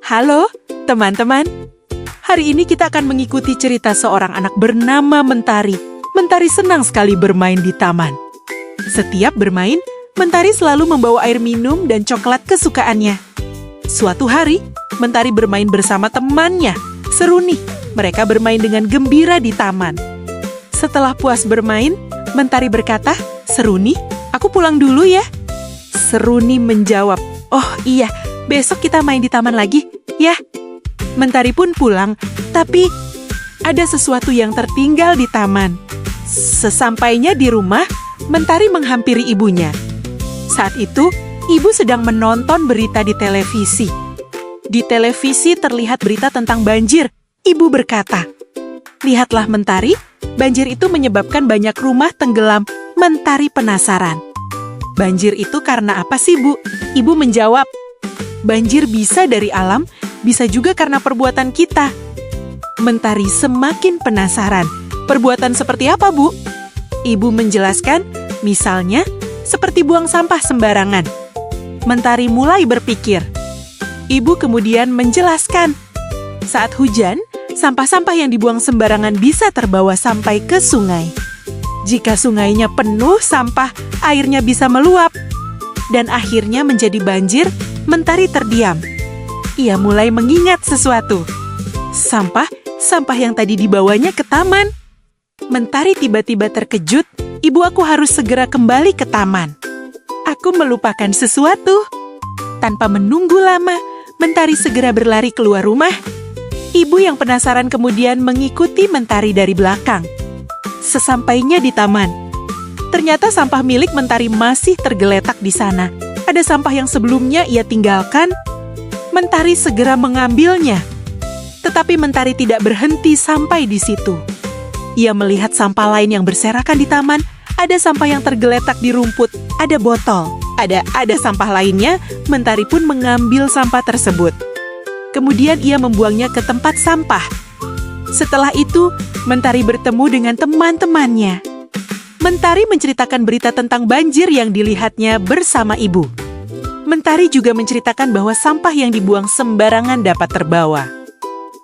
Halo, teman-teman. Hari ini kita akan mengikuti cerita seorang anak bernama Mentari. Mentari senang sekali bermain di taman. Setiap bermain, Mentari selalu membawa air minum dan coklat kesukaannya. Suatu hari, Mentari bermain bersama temannya. Seru nih, mereka bermain dengan gembira di taman. Setelah puas bermain, Mentari berkata, "Seru nih, aku pulang dulu ya." Seruni menjawab, "Oh iya, besok kita main di taman lagi, ya." Mentari pun pulang, tapi ada sesuatu yang tertinggal di taman. Sesampainya di rumah, Mentari menghampiri ibunya. Saat itu, ibu sedang menonton berita di televisi. Di televisi terlihat berita tentang banjir. Ibu berkata, "Lihatlah Mentari, banjir itu menyebabkan banyak rumah tenggelam." Mentari penasaran. "Banjir itu karena apa sih, Bu?" Ibu menjawab, "Banjir bisa dari alam, bisa juga karena perbuatan kita." Mentari semakin penasaran. "Perbuatan seperti apa, Bu?" Ibu menjelaskan, misalnya seperti buang sampah sembarangan. Mentari mulai berpikir. Ibu kemudian menjelaskan, saat hujan, sampah-sampah yang dibuang sembarangan bisa terbawa sampai ke sungai. Jika sungainya penuh sampah, airnya bisa meluap. Dan akhirnya menjadi banjir. Mentari terdiam. Ia mulai mengingat sesuatu. Sampah yang tadi dibawanya ke taman. Mentari tiba-tiba terkejut. "Ibu, aku harus segera kembali ke taman. Aku melupakan sesuatu." Tanpa menunggu lama, Mentari segera berlari keluar rumah. Ibu yang penasaran kemudian mengikuti Mentari dari belakang. Sesampainya di taman, ternyata sampah milik Mentari masih tergeletak di sana. Ada sampah yang sebelumnya ia tinggalkan. Mentari segera mengambilnya. Tetapi Mentari tidak berhenti sampai di situ. Ia melihat sampah lain yang berserakan di taman. Ada sampah yang tergeletak di rumput, ada botol, ada sampah lainnya. Mentari pun mengambil sampah tersebut. Kemudian ia membuangnya ke tempat sampah. Setelah itu, Mentari bertemu dengan teman-temannya. Mentari menceritakan berita tentang banjir yang dilihatnya bersama ibu. Mentari juga menceritakan bahwa sampah yang dibuang sembarangan dapat terbawa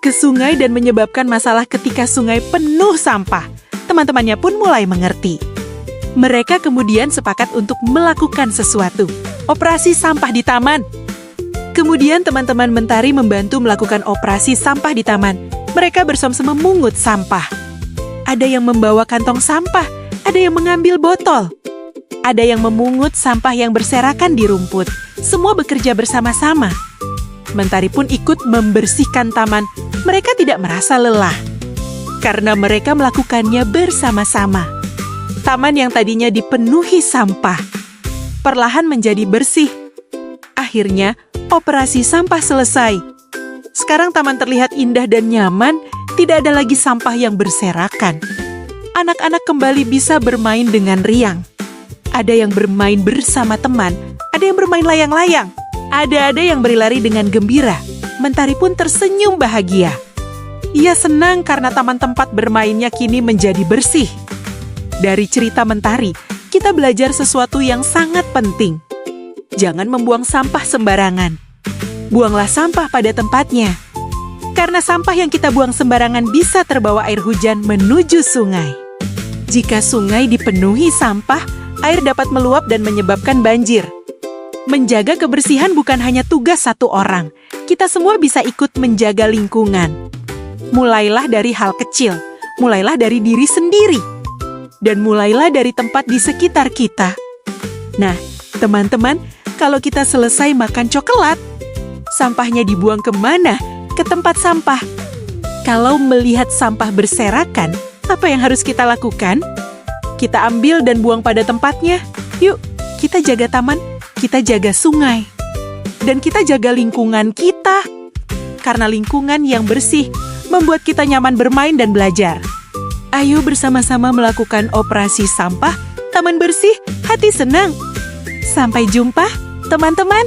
ke sungai dan menyebabkan masalah ketika sungai penuh sampah. Teman-temannya pun mulai mengerti. Mereka kemudian sepakat untuk melakukan sesuatu. Operasi sampah di taman. Kemudian teman-teman Mentari membantu melakukan operasi sampah di taman. Mereka bersama-sama memungut sampah. Ada yang membawa kantong sampah, ada yang mengambil botol. Ada yang memungut sampah yang berserakan di rumput. Semua bekerja bersama-sama. Mentari pun ikut membersihkan taman. Mereka tidak merasa lelah, karena mereka melakukannya bersama-sama. Taman yang tadinya dipenuhi sampah, perlahan menjadi bersih. Akhirnya, operasi sampah selesai. Sekarang taman terlihat indah dan nyaman, tidak ada lagi sampah yang berserakan. Anak-anak kembali bisa bermain dengan riang. Ada yang bermain bersama teman, ada yang bermain layang-layang, ada yang berlari dengan gembira. Mentari pun tersenyum bahagia. Ia senang karena taman tempat bermainnya kini menjadi bersih. Dari cerita Mentari, kita belajar sesuatu yang sangat penting. Jangan membuang sampah sembarangan. Buanglah sampah pada tempatnya. Karena sampah yang kita buang sembarangan bisa terbawa air hujan menuju sungai. Jika sungai dipenuhi sampah, air dapat meluap dan menyebabkan banjir. Menjaga kebersihan bukan hanya tugas satu orang. Kita semua bisa ikut menjaga lingkungan. Mulailah dari hal kecil. Mulailah dari diri sendiri. Dan mulailah dari tempat di sekitar kita. Nah, teman-teman, kalau kita selesai makan coklat, sampahnya dibuang kemana? Ke tempat sampah. Kalau melihat sampah berserakan, apa yang harus kita lakukan? Kita ambil dan buang pada tempatnya. Yuk, kita jaga taman, kita jaga sungai. Dan kita jaga lingkungan kita. Karena lingkungan yang bersih membuat kita nyaman bermain dan belajar. Ayo bersama-sama melakukan operasi sampah, taman bersih, hati senang. Sampai jumpa, teman-teman.